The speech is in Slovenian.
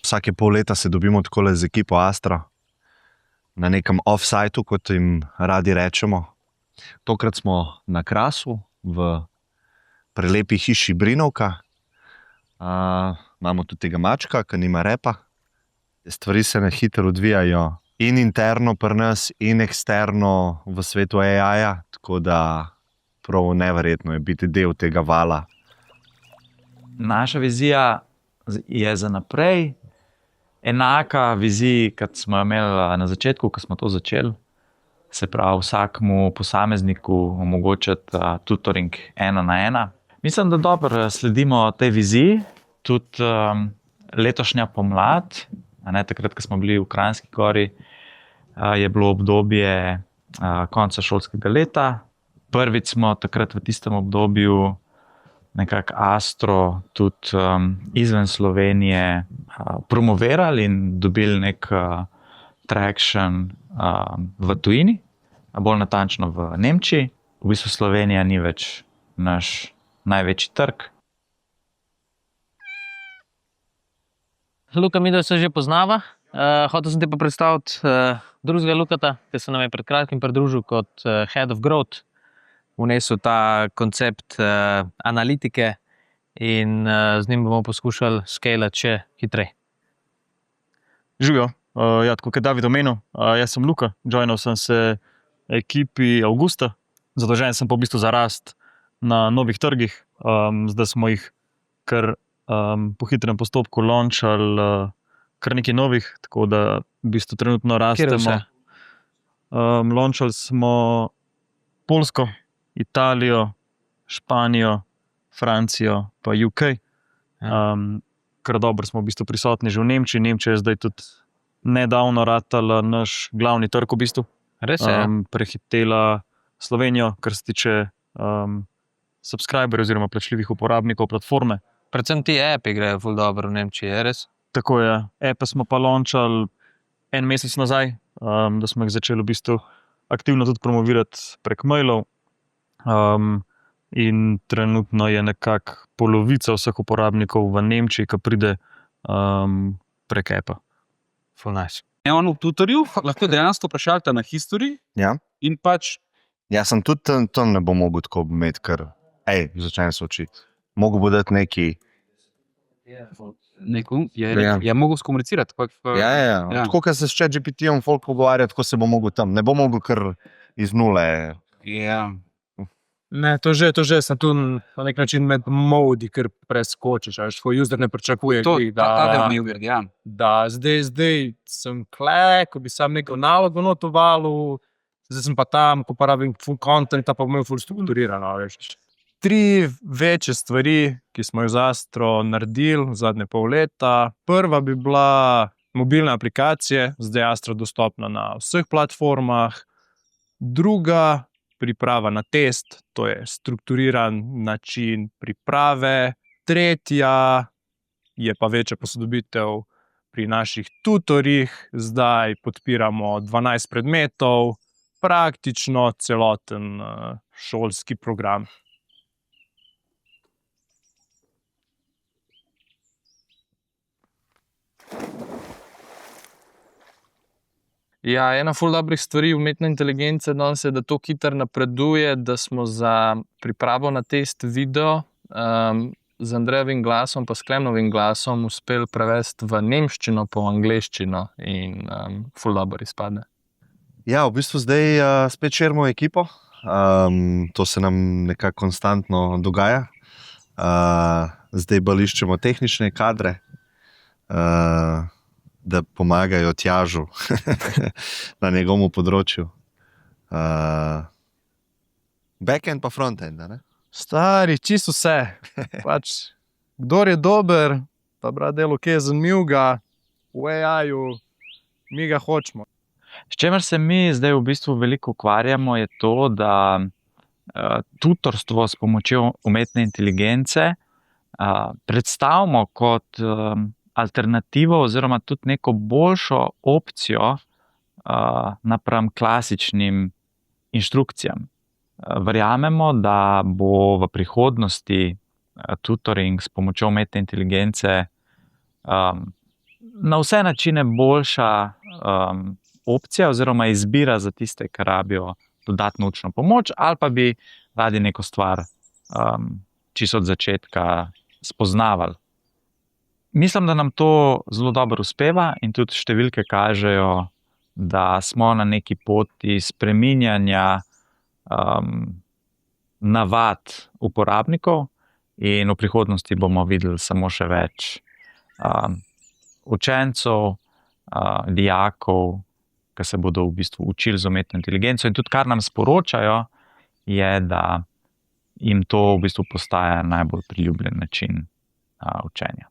vsake pol leta se dobimo takole z ekipo Astra na nekem off-situ, kot jim radi rečemo. Tokrat smo na Krasu v prelepi hiši Brinovka. Imamo tudi tega mačka, ki nima repa. Stvari se na hitro odvijajo in interno pri nas in eksterno v svetu AI-ja, tako da prav neverjetno je biti del tega vala. Naša vizija je za naprej enaka viziji, kot smo jo imeli na začetku, ko smo to začeli. Se pravi, vsakmu posamezniku omogočiti tutoring 1-1. Mislim, da dobro sledimo tej viziji. Tudi letošnja pomlad, takrat, ko smo bili v Kranjski Gori, je bilo obdobje konca šolskega leta. Prvič smo takrat v tistem obdobju nekako Astro tudi izven Slovenije promovirali in dobili nek traction v tujini, bolj natančno v Nemčiji. V bistvu Slovenija ni več naš največji trg. Luka, midva se že poznava. Hotel sem te pa predstaviti drugega Lukata, ki se nam je pred kratkim pridružil kot Head of Growth. Vnesel ta koncept analitike in z njim bomo poskušali skalati še hitreje. Živijo. Tako kot David omenil, jaz sem Luka, joinal sem se ekipi avgusta, zadolžen sem pa v bistvu za rast na novih trgih. Zdaj smo jih kar po hitrem postopku launchali kar nekaj novih, tako da v bistvu trenutno rastemo. Launchali smo Poljsko, Italijo, Španijo, Francijo pa UK. Kar dobro smo v bistvu prisotni že v Nemčiji. Nemčija je zdaj tudi nedavno ratala naš glavni trg v bistvu. Res je? Prehitela Slovenijo, kar se tiče subscriberjev oziroma plačljivih uporabnikov platforme. Predvsem ti api grejo ful dobro v Nemčiji, je res? Tako je. Ape smo pa launchali en mesec nazaj, da smo jih začeli v bistvu aktivno tudi promovirati prek mailov. In trenutno je nekako polovica vseh uporabnikov v Nemčiji, ki pride prek apa. Ful nice. V tutorju lahko dejansko vprašalite na history Ja. in pač Jaz sem tudi tam ne bo mogel tako imeti, ker začnem se učiti. Mogel bo dati neki. nekom Ja. je mogel skomunicirati. Ja. Tako, kot se s ChatGPT-jem folk pogovarja, tako se bo mogel tam. Ne bo mogel kar iz nule. Ja. Ne, to že sem tu na nek način med modi, ker preskočiš, a svoj user ne pričakuje, Ta del mi je weird, ja. da zdaj sem kle, ko bi sam neko nalogo notoval, zdaj sem pa tam, ko pa rabim full content, pa imel full strukturirano, veš. 3 večje stvari, ki smo jih z Astro naredili v zadnje pol leta. Prva bi bila mobilne aplikacije, zdaj je Astro dostopna na vseh platformah. Druga, priprava na test, to je strukturiran način priprave. Tretja je pa večja posodobitev pri naših tutorjih. Zdaj podpiramo 12 predmetov, praktično celoten šolski program. Ja, ena ful dobrih stvari umetne inteligence danes je, da to hitro napreduje, da smo za pripravo na test video z Andrejevim glasom pa s Klemnovim glasom uspeli prevesti v nemščino pa v angleščino in ful dobro izpade. Ja, v bistvu zdaj spet širimo ekipo. To se nam nekako konstantno dogaja. Zdaj bolj iščemo tehnične kadre, da pomagajo Tjažu na njegovem področju. Backend pa frontend, ne? Stari, čisto vse. Pač, kdor je dober, pa bra delo kje za njega, v AI-ju, mi ga hočemo. S čemer se mi zdaj v bistvu veliko ukvarjamo, je to, da tutorstvo s pomočjo umetne inteligence predstavimo kot alternativo oziroma tudi neko boljšo opcijo napram klasičnim inštrukcijam. Verjamemo, da bo v prihodnosti tutoring s pomočjo umetne inteligence na vse načine boljša opcija oziroma izbira za tiste, ki rabijo dodatno učno pomoč ali pa bi radi neko stvar čisto od začetka spoznavali. Mislim, da nam to zelo dobro uspeva in tudi številke kažejo, da smo na neki poti spreminjanja navad uporabnikov in v prihodnosti bomo videli samo še več učencev, dijakov, ki se bodo v bistvu učili z umetno inteligenco in tudi kar nam sporočajo, je, da jim to v bistvu postaja najbolj priljubljen način učenja.